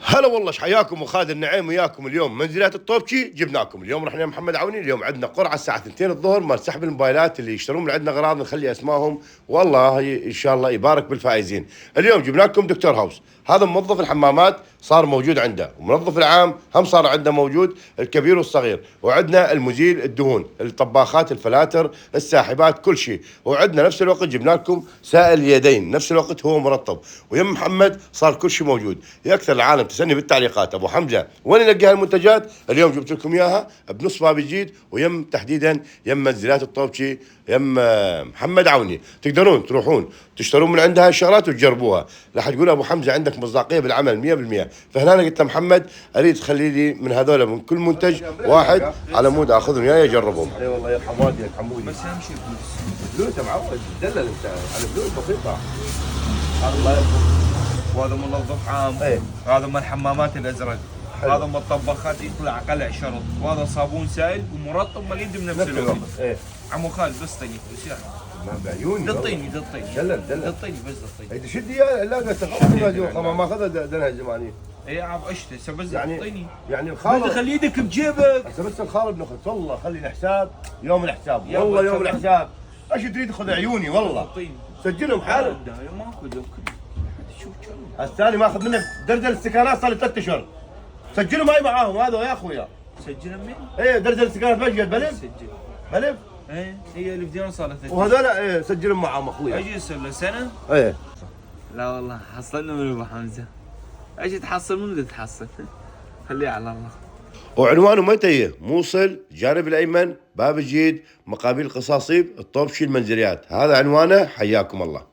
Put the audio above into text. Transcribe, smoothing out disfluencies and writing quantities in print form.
هلا والله، حياكم وخالد النعيم وياكم اليوم منزلات الطوبشي. جبناكم اليوم رحنا محمد عوني. اليوم عندنا قرعه الساعه 2 الظهر مال سحب الموبايلات اللي يشترون من عندنا اغراض نخلي اسمائهم، والله ان شاء الله يبارك بالفائزين. اليوم جبنا لكم دكتور هاوس، هذا موظف الحمامات صار موجود عنده، ومنظف العام هم صار عنده موجود، الكبير والصغير. وعندنا المزيل الدهون، الطباخات، الفلاتر، الساحبات، كل شيء. وعندنا نفس الوقت جبنا لكم سائل اليدين، نفس الوقت هو مرطب. ويم محمد صار كل شيء موجود. يكثر العالم تسني بالتعليقات ابو حمزه وين نلقى هالمنتجات؟ اليوم جبت لكم اياها بنص باب جديد، ويم تحديدا يم منزلات الطوبشي، يم محمد عوني. تقدرون تروحون تشترون من عندها الشغلات وتجربوها. راح تقول ابو حمزه عندك مصداقيه بالعمل 100%. فهنا أنا قلت له محمد اريد تخلي لي من هذول من كل منتج واحد على مود اخذهم وياي اجربهم. اي والله يرحم والديك حمودي، بس اهم شيء فلوس. يا معود دلل انت على فلوس بسيطه. الله يرحمه. وهذا منظف عام. ايه. هذا من الحمامات الازرق. هذا من الطباخات يطلع قلع شرط. وهذا صابون سائل ومرطب مليء بنفس الوقت. ايه. عمو خالد بس طيب بس يعني ما بعيوني دطيني دلل دطيني بس دطيني. انت شد يا لا تخاف ما اخذها دنها الزمانيه. اي عاب اشته بس يعني دطيني. يعني الخالد خلي ايدك بجيبك. هسه بس الخالد ناخذ والله، خلي الحساب يوم الحساب، والله يوم الحساب. ايش تريد خذ عيوني والله. دطيني سجلهم حالك. ماكو شوف كم الثاني ماخذ منك دردل استكانات صار لي 3 اشهر. سجلهم هاي معاهم هذا يا اخويا. سجلها منين؟ ايه دردل استكانات مجد بلف. سجل بلف. ايه هي اللي بدينا صار لها 3 وهذول ايه سجلهم معاهم اخويا. اجي صار له سنه؟ ايه. لا والله حصلنا من ابو حمزه. اجي تحصل من بدك تحصل. خليها على الله. وعنوانه متى موصل جانب الايمن باب الجيد مقابل القصاصيب الطوبشي المنزليات. هذا عنوانه. حياكم الله.